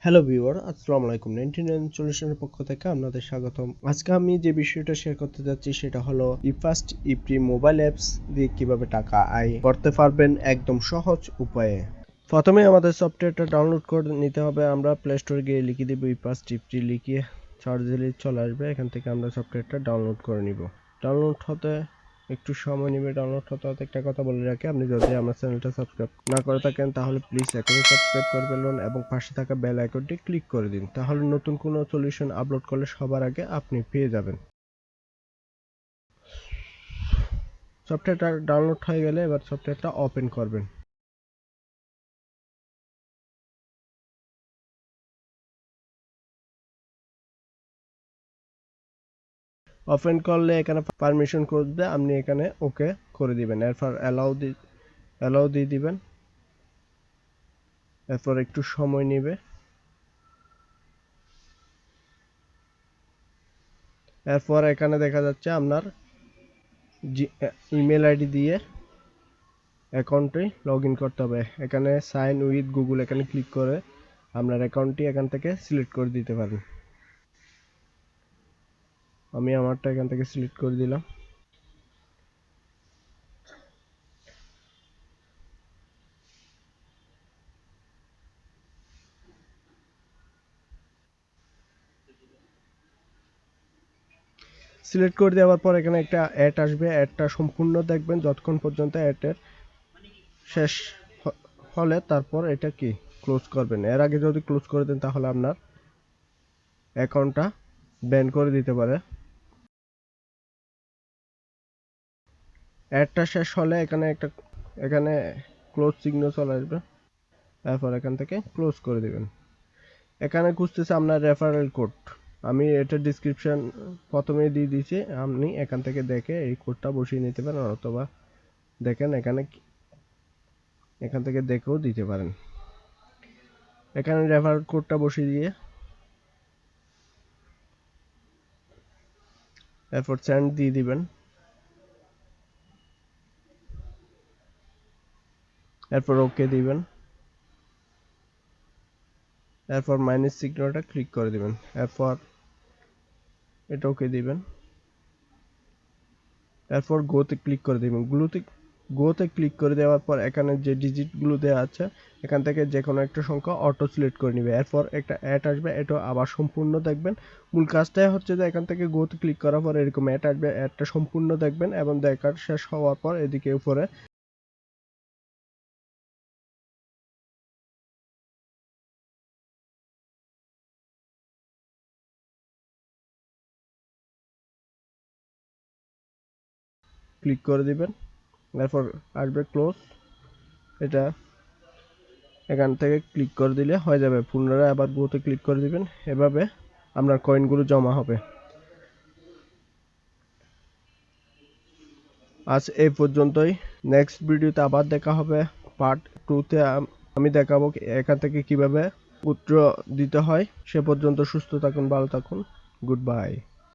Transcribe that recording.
Hello viewer, আসসালামু আলাইকুম। 99 সলিউশনের পক্ষ থেকে আপনাদের স্বাগতম। আজকে আমি যে বিষয়টা শেয়ার করতে যাচ্ছি সেটা হলো ইফাস্ট ইপ্রি মোবাইল অ্যাপস দিয়ে কিভাবে টাকা আয় করতে পারবেন একদম সহজ উপায়ে। প্রথমে আমাদের সফটওয়্যারটা ডাউনলোড করে নিতে হবে। আমরা প্লে স্টোরে গিয়ে লিখে দিব ইফাস্ট ইপ্রি, লিখিয়ে সার্চ দিলে চলে আসবে। এখান থেকে আমরা সফটওয়্যারটা ডাউনলোড করে নিব। ডাউনলোড হতে একটু সময় নেবে। ডাউনলোড হতে একটা কথা বলে রাখি, আপনি যদি আমার চ্যানেলটা সাবস্ক্রাইব না করে থাকেন তাহলে প্লিজ এখনই সাবস্ক্রাইব করে ফেলুন এবং পাশে থাকা বেল আইকনটি ক্লিক করে দিন, তাহলে নতুন কোনো সলিউশন আপলোড করলে সবার আগে আপনি পেয়ে যাবেন। সফটওয়্যারটা ডাউনলোড হয়ে গেলে এবার সফটওয়্যারটা ওপেন করবেন। ওপেন করলে এখানে পারমিশন করবে, আপনি এখানে ওকে করে দিবেন। এরপর অ্যালাউ দিয়ে দিবেন। এরপর একটু সময় নেবে। এরপর এখানে দেখা যাচ্ছে আপনার ইমেল আইডি দিয়ে অ্যাকাউন্টে লগ ইন করতে হবে। এখানে সাইন উইথ গুগল এখানে ক্লিক করে আপনার অ্যাকাউন্টটি এখান থেকে সিলেক্ট করে দিতে পারেন। আমি আমারটা এখান থেকে সিলেক্ট করে দিলাম। সিলেক্ট করে দেওয়ার পর এখানে একটা অ্যাড আসবে। অ্যাডটা সম্পূর্ণ দেখবেন যতক্ষণ পর্যন্ত অ্যাডের শেষ হলে তারপর এটা কি ক্লোজ করবেন। এর আগে যদি ক্লোজ করে দেন তাহলে আপনার অ্যাকাউন্টটা ব্যান করে দিতে পারে। অ্যাডটা শেষ হলে এখানে ক্লোজ চিহ্ন চলে আসবে। তারপর এখান থেকে ক্লোজ করে দিবেন। এখানে খুঁজতেছে আপনার রেফারেল কোড। আমি এটা ডিসক্রিপশন প্রথমেই দিয়ে দিয়েছি, আপনি এখান থেকে দেখে এই কোডটা বসিয়ে নিতে পারেন, অথবা দেখেন এখান থেকে দেখেও দিতে পারেন। এখানে রেফারেল কোডটা বসিয়ে দিয়ে এরপর সেন্ড দিয়ে দিবেন। এরপর ওকে দিবেন। এরপর মাইনাস সিগন্যালটা ক্লিক করে দিবেন। এরপর এটা ওকে দিবেন। এরপর গোতে ক্লিক করে দিবেন। গোতে ক্লিক করে দেওয়ার পর এখানে যে ডিজিটগুলো দেওয়া আছে এখান থেকে যে কোনো একটা সংখ্যা অটো সিলেক্ট করে নেবে। এরপর একটা অ্যাড আসবে, এটা আবার সম্পূর্ণ দেখবেন। মূল কাজটাই হচ্ছে যে এখান থেকে গোতে ক্লিক করার পর এরকম অ্যাড আসবে, অ্যাডটা সম্পূর্ণ দেখবেন এবং দেখার শেষ হওয়ার পর এদিকে উপরে ক্লিক করে দিবেন। এরপর আসবে ক্লোজ। এটা এখান থেকে ক্লিক করে দিলে হয়ে যাবে। পুনরায় আবার গোতে ক্লিক করে দিবেন। এভাবে আপনার কয়েনগুলো জমা হবে। আজ এই পর্যন্তই। নেক্সট ভিডিওতে আবার দেখা হবে। পার্ট 2-তে আমি দেখাবো এখান থেকে কিভাবে উইথড্র দিতে হয়। সে পর্যন্ত সুস্থ থাকুন, ভালো থাকুন। Good bye.